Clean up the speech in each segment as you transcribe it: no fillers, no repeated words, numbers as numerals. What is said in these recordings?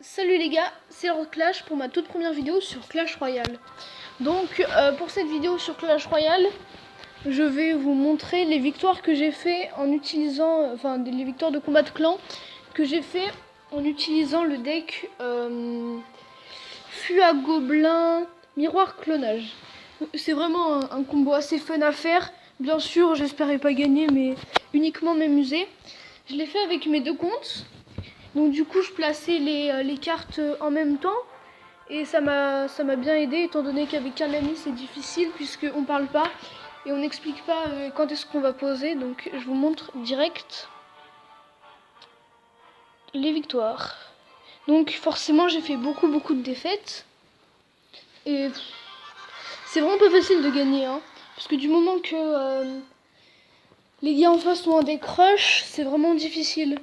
Salut les gars, c'est Lord Clash pour ma toute première vidéo sur Clash Royale. Donc pour cette vidéo sur Clash Royale, je vais vous montrer les victoires que j'ai fait en utilisant, les victoires de combat de clan que j'ai fait en utilisant le deck Fua Gobelin Miroir Clonage. C'est vraiment un combo assez fun à faire. Bien sûr, j'espérais pas gagner, mais uniquement m'amuser. Je l'ai fait avec mes deux comptes. Donc du coup je plaçais les cartes en même temps et ça m'a bien aidé, étant donné qu'avec un ami c'est difficile puisqu'on parle pas et on n'explique pas quand est-ce qu'on va poser. Donc je vous montre direct les victoires. Donc forcément j'ai fait beaucoup de défaites et c'est vraiment pas facile de gagner hein, parce que du moment que les gars en face ont un deck rush, c'est vraiment difficile.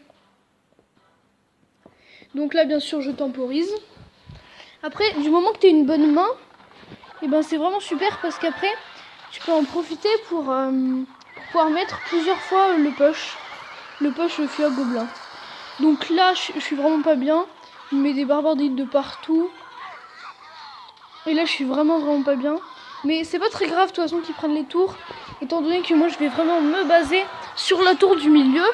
Donc là bien sûr je temporise. Après du moment que tu as une bonne main, et ben c'est vraiment super parce qu'après tu peux en profiter pour pouvoir mettre plusieurs fois le push Fua Gobelin. Donc là je suis vraiment pas bien, il met des barbardites de partout. Et là je suis vraiment pas bien. Mais c'est pas très grave de toute façon qu'ils prennent les tours, étant donné que moi je vais vraiment me baser sur la tour du milieu.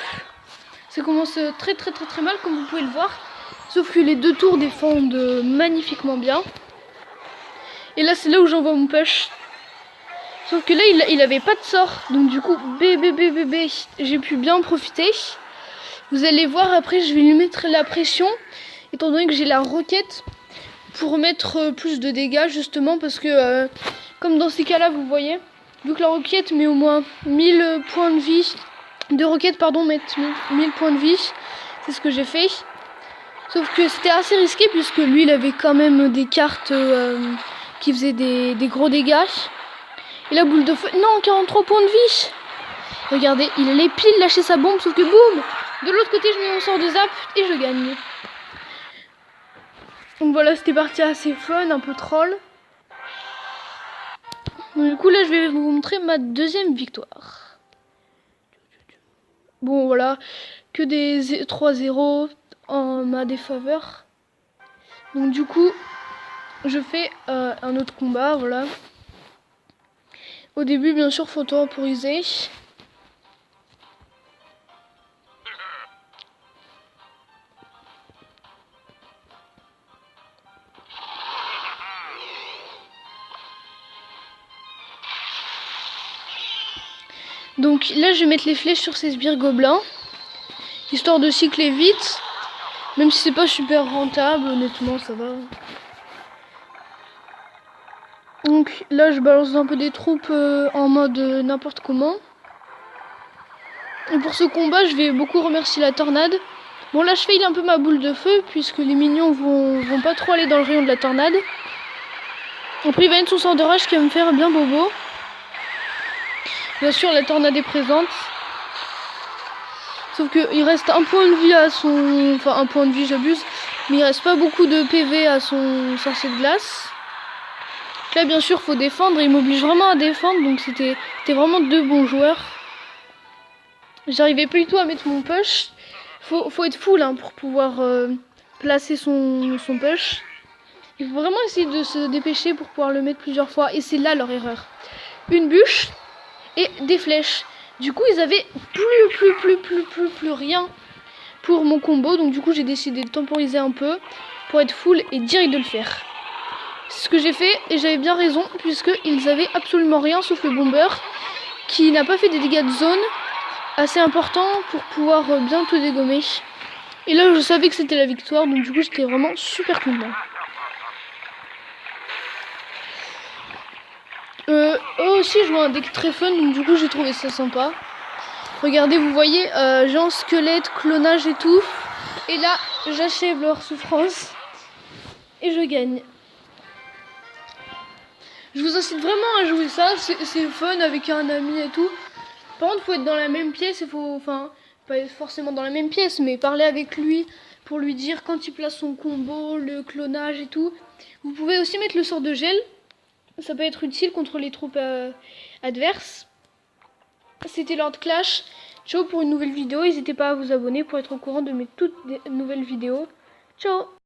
Ça commence très mal comme vous pouvez le voir. Sauf que les deux tours défendent magnifiquement bien. Et là c'est là où j'envoie mon push. Sauf que là il avait pas de sort. Donc du coup bébé j'ai pu bien en profiter. Vous allez voir après je vais lui mettre la pression. Étant donné que j'ai la roquette pour mettre plus de dégâts justement. Parce que comme dans ces cas là vous voyez. Vu que la roquette met au moins 1000 points de vie. De roquette pardon mettent 1000 points de vie. C'est ce que j'ai fait. Sauf que c'était assez risqué puisque lui il avait quand même des cartes qui faisaient des gros dégâts. Et la boule de feu, non 43 points de vie. Regardez, il allait pile lâcher sa bombe sauf que boum. De l'autre côté je mets mon sort de zap et je gagne. Donc voilà, c'était parti assez fun, un peu troll. Donc, du coup là je vais vous montrer ma deuxième victoire. Bon voilà, que des 3-0 en ma défaveur. Donc du coup, je fais un autre combat, voilà. Au début, bien sûr, faut temporiser. Donc là, je vais mettre les flèches sur ces sbires gobelins, histoire de cycler vite. Même si c'est pas super rentable, honnêtement, ça va. Donc là, je balance un peu des troupes en mode n'importe comment. Et pour ce combat, je vais beaucoup remercier la tornade. Bon, là, je fail un peu ma boule de feu, puisque les minions vont pas trop aller dans le rayon de la tornade. Après, il va être son sort de rage qui va me faire bien bobo. Bien sûr, la tornade est présente. Sauf qu'il reste un point de vie à son... Enfin, un point de vie, j'abuse. Mais il reste pas beaucoup de PV à son sorcier de glace. Là, bien sûr, faut défendre. Il m'oblige vraiment à défendre. Donc, c'était vraiment deux bons joueurs. J'arrivais pas du tout à mettre mon push. Faut être full hein, pour pouvoir placer son push. Il faut vraiment essayer de se dépêcher pour pouvoir le mettre plusieurs fois. Et c'est là leur erreur. Une bûche et des flèches. Du coup, ils avaient plus rien pour mon combo. Donc du coup, j'ai décidé de temporiser un peu pour être full et direct de le faire. C'est ce que j'ai fait et j'avais bien raison puisqu'ils avaient absolument rien sauf le bomber qui n'a pas fait des dégâts de zone assez importants pour pouvoir bien tout dégommer. Et là, je savais que c'était la victoire. Donc du coup, j'étais vraiment super content. Eux aussi jouent un deck très fun, donc du coup j'ai trouvé ça sympa. Regardez, vous voyez, géant squelette, clonage et tout. Et là, j'achève leur souffrance. Et je gagne. Je vous incite vraiment à jouer ça, c'est fun avec un ami et tout. Par contre, faut être dans la même pièce, enfin, pas forcément dans la même pièce, mais parler avec lui pour lui dire quand il place son combo, le clonage et tout. Vous pouvez aussi mettre le sort de gel. Ça peut être utile contre les troupes adverses. C'était Lord Clash. Ciao pour une nouvelle vidéo. N'hésitez pas à vous abonner pour être au courant de mes toutes nouvelles vidéos. Ciao.